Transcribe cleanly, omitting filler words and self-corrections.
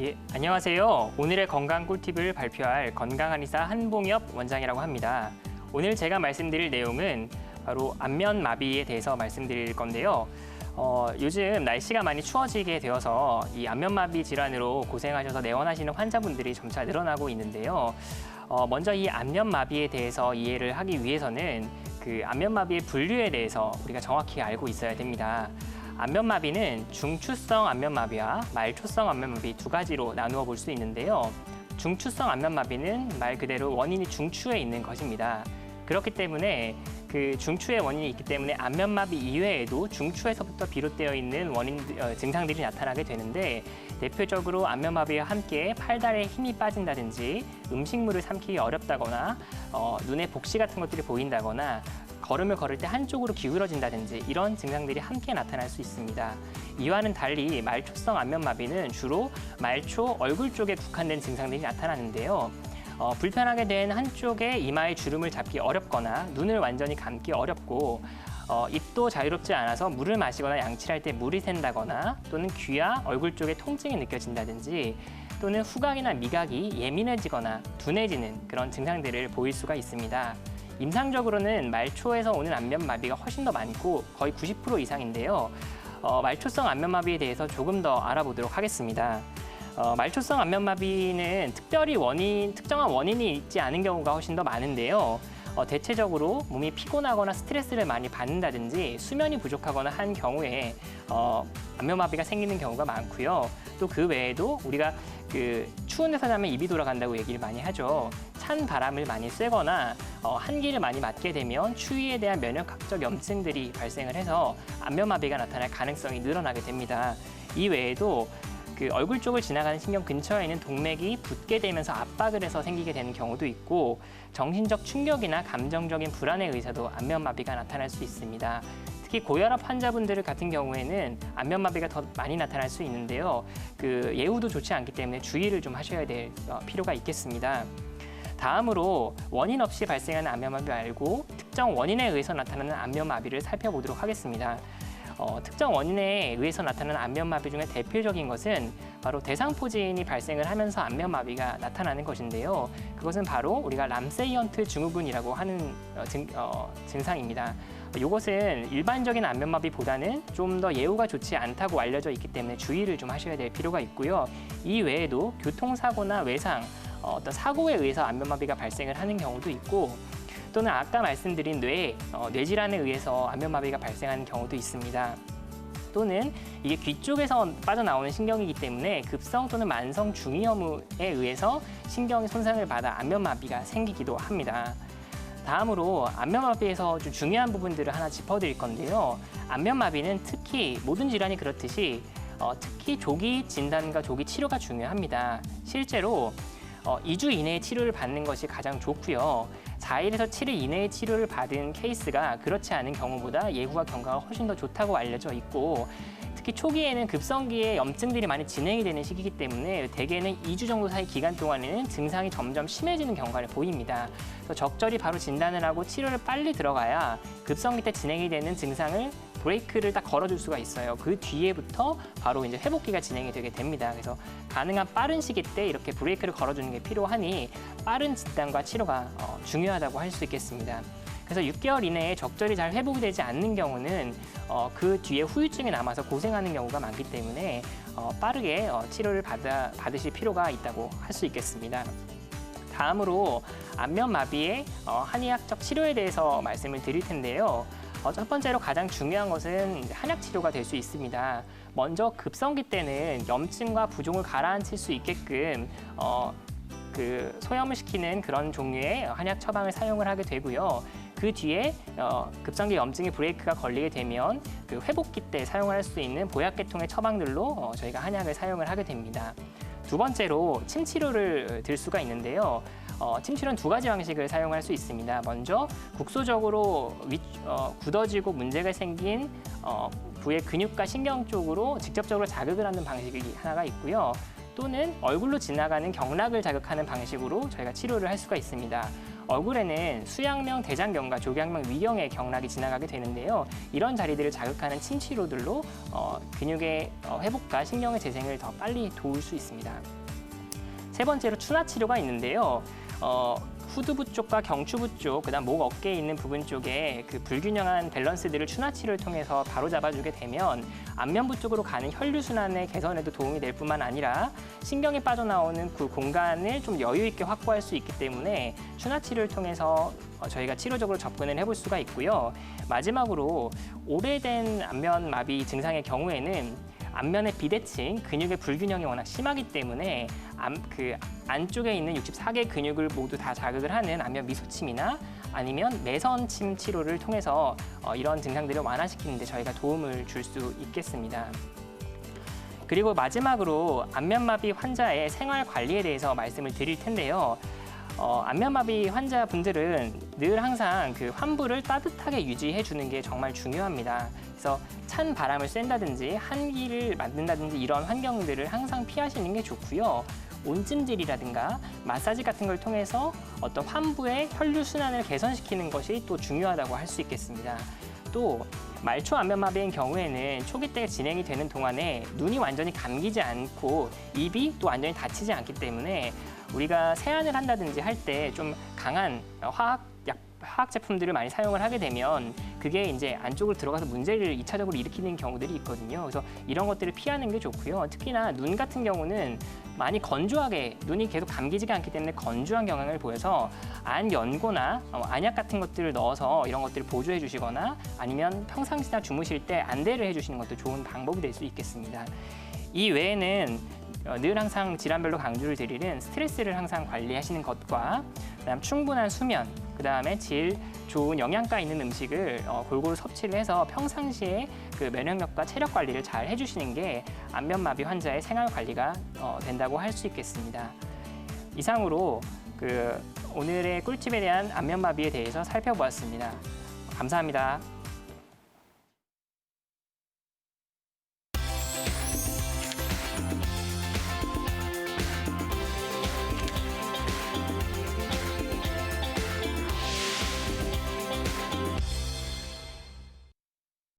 예, 안녕하세요. 오늘의 건강 꿀팁을 발표할 건강한의사 한봉엽 원장이라고 합니다. 오늘 제가 말씀드릴 내용은 바로 안면마비에 대해서 말씀드릴 건데요. 요즘 날씨가 많이 추워지게 되어서 이 안면마비 질환으로 고생하셔서 내원하시는 환자분들이 점차 늘어나고 있는데요. 먼저 이 안면마비에 대해서 이해를 하기 위해서는 그 안면마비의 분류에 대해서 우리가 정확히 알고 있어야 됩니다. 안면마비는 중추성 안면마비와 말초성 안면마비 두 가지로 나누어 볼 수 있는데요. 중추성 안면마비는 말 그대로 원인이 중추에 있는 것입니다. 그렇기 때문에 그 중추의 원인이 있기 때문에 안면마비 이외에도 중추에서부터 비롯되어 있는 증상들이 나타나게 되는데, 대표적으로 안면마비와 함께 팔다리에 힘이 빠진다든지 음식물을 삼키기 어렵다거나 눈에 복시 같은 것들이 보인다거나 걸음을 걸을 때 한쪽으로 기울어진다든지 이런 증상들이 함께 나타날 수 있습니다. 이와는 달리 말초성 안면마비는 주로 말초 얼굴 쪽에 국한된 증상들이 나타나는데요. 불편하게 된 한쪽의 이마의 주름을 잡기 어렵거나 눈을 완전히 감기 어렵고 입도 자유롭지 않아서 물을 마시거나 양치할 때 물이 샌다거나 또는 귀와 얼굴 쪽에 통증이 느껴진다든지 또는 후각이나 미각이 예민해지거나 둔해지는 그런 증상들을 보일 수가 있습니다. 임상적으로는 말초에서 오는 안면마비가 훨씬 더 많고 거의 90% 이상인데요. 말초성 안면마비에 대해서 조금 더 알아보도록 하겠습니다. 말초성 안면마비는 특정한 원인이 있지 않은 경우가 훨씬 더 많은데요. 대체적으로 몸이 피곤하거나 스트레스를 많이 받는다든지 수면이 부족하거나 한 경우에 안면마비가 생기는 경우가 많고요. 또 그 외에도 우리가 추운 데서 자면 입이 돌아간다고 얘기를 많이 하죠. 찬 바람을 많이 쐬거나 한기를 많이 맞게 되면 추위에 대한 면역학적 염증들이 발생을 해서 안면마비가 나타날 가능성이 늘어나게 됩니다. 이 외에도 얼굴 쪽을 지나가는 신경 근처에 있는 동맥이 붓게 되면서 압박을 해서 생기게 되는 경우도 있고, 정신적 충격이나 감정적인 불안에 의해서도 안면마비가 나타날 수 있습니다. 특히 고혈압 환자분들 같은 경우에는 안면마비가 더 많이 나타날 수 있는데요. 예후도 좋지 않기 때문에 주의를 좀 하셔야 될 필요가 있겠습니다. 다음으로 원인 없이 발생하는 안면마비 말고 특정 원인에 의해서 나타나는 안면마비를 살펴보도록 하겠습니다. 특정 원인에 의해서 나타나는 안면마비 중에 대표적인 것은 바로 대상포진이 발생을 하면서 안면마비가 나타나는 것인데요. 그것은 바로 우리가 람세이언트 증후군이라고 하는 증상입니다. 이것은 일반적인 안면마비보다는 좀 더 예후가 좋지 않다고 알려져 있기 때문에 주의를 좀 하셔야 될 필요가 있고요. 이 외에도 교통사고나 외상, 어떤 사고에 의해서 안면마비가 발생을 하는 경우도 있고, 또는 아까 말씀드린 뇌질환에 의해서 안면마비가 발생하는 경우도 있습니다. 또는 이게 귀 쪽에서 빠져나오는 신경이기 때문에 급성 또는 만성 중이염에 의해서 신경이 손상을 받아 안면마비가 생기기도 합니다. 다음으로 안면마비에서 좀 중요한 부분들을 하나 짚어드릴 건데요. 안면마비는 특히 모든 질환이 그렇듯이 특히 조기 진단과 조기 치료가 중요합니다. 실제로 2주 이내에 치료를 받는 것이 가장 좋고요. 4일에서 7일 이내에 치료를 받은 케이스가 그렇지 않은 경우보다 예후와 경과가 훨씬 더 좋다고 알려져 있고, 특히 초기에는 급성기에 염증들이 많이 진행이 되는 시기이기 때문에 대개는 2주 정도 사이 기간 동안에는 증상이 점점 심해지는 경과를 보입니다. 그래서 적절히 바로 진단을 하고 치료를 빨리 들어가야 급성기 때 진행이 되는 증상을 브레이크를 딱 걸어줄 수가 있어요. 그 뒤에부터 바로 이제 회복기가 진행이 되게 됩니다. 그래서 가능한 빠른 시기 때 이렇게 브레이크를 걸어주는 게 필요하니 빠른 진단과 치료가 중요하다고 할 수 있겠습니다. 그래서 6개월 이내에 적절히 잘 회복이 되지 않는 경우는 그 뒤에 후유증이 남아서 고생하는 경우가 많기 때문에 빠르게 치료를 받으실 필요가 있다고 할 수 있겠습니다. 다음으로 안면마비의 한의학적 치료에 대해서 말씀을 드릴 텐데요. 첫 번째로 가장 중요한 것은 한약 치료가 될 수 있습니다. 먼저 급성기 때는 염증과 부종을 가라앉힐 수 있게끔 소염을 시키는 그런 종류의 한약 처방을 사용을 하게 되고요. 그 뒤에 급성기 염증의 브레이크가 걸리게 되면 그 회복기 때 사용할 수 있는 보약계통의 처방들로 저희가 한약을 사용을 하게 됩니다. 두 번째로 침 치료를 들 수가 있는데요. 침 치료는 두 가지 방식을 사용할 수 있습니다. 먼저 국소적으로 굳어지고 문제가 생긴 부의 근육과 신경 쪽으로 직접적으로 자극을 하는 방식이 하나가 있고요. 또는 얼굴로 지나가는 경락을 자극하는 방식으로 저희가 치료를 할 수가 있습니다. 얼굴에는 수양명, 대장경과 조경명, 위경의 경락이 지나가게 되는데요. 이런 자리들을 자극하는 침치료들로 근육의 회복과 신경의 재생을 더 빨리 도울 수 있습니다. 세 번째로 추나 치료가 있는데요. 후두부 쪽과 경추부 쪽, 그다음 목 어깨에 있는 부분 쪽에 그 불균형한 밸런스들을 추나 치료를 통해서 바로잡아주게 되면 안면부 쪽으로 가는 혈류 순환의 개선에도 도움이 될 뿐만 아니라 신경이 빠져나오는 그 공간을 좀 여유 있게 확보할 수 있기 때문에 추나 치료를 통해서 저희가 치료적으로 접근을 해볼 수가 있고요. 마지막으로 오래된 안면 마비 증상의 경우에는 안면의 비대칭, 근육의 불균형이 워낙 심하기 때문에 그 안쪽에 있는 64개 근육을 모두 다 자극을 하는 안면 미소침이나 아니면 매선침 치료를 통해서 이런 증상들을 완화시키는 데 저희가 도움을 줄 수 있겠습니다. 그리고 마지막으로 안면마비 환자의 생활 관리에 대해서 말씀을 드릴 텐데요. 안면마비 환자분들은 늘 항상 그 환부를 따뜻하게 유지해 주는 게 정말 중요합니다. 그래서 찬 바람을 쐰다든지 한기를 맞는다든지 이런 환경들을 항상 피하시는 게 좋고요. 온찜질이라든가 마사지 같은 걸 통해서 어떤 환부의 혈류 순환을 개선시키는 것이 또 중요하다고 할 수 있겠습니다. 또 말초 안면마비인 경우에는 초기 때 진행이 되는 동안에 눈이 완전히 감기지 않고 입이 또 완전히 닫히지 않기 때문에 우리가 세안을 한다든지 할 때 좀 강한 화학 제품들을 많이 사용을 하게 되면 그게 이제 안쪽으로 들어가서 문제를 2차적으로 일으키는 경우들이 있거든요. 그래서 이런 것들을 피하는 게 좋고요. 특히나 눈 같은 경우는 많이 건조하게 눈이 계속 감기지가 않기 때문에 건조한 경향을 보여서 안 연고나 안약 같은 것들을 넣어서 이런 것들을 보조해 주시거나 아니면 평상시나 주무실 때 안대를 해주시는 것도 좋은 방법이 될 수 있겠습니다. 이 외에는 늘 항상 질환별로 강조를 드리는 스트레스를 항상 관리하시는 것과 그다음 충분한 수면, 그다음에 질 좋은 영양가 있는 음식을 골고루 섭취를 해서 평상시에 그 면역력과 체력 관리를 잘 해주시는 게 안면마비 환자의 생활 관리가 된다고 할 수 있겠습니다. 이상으로 오늘의 꿀팁에 대한 안면마비에 대해서 살펴보았습니다. 감사합니다.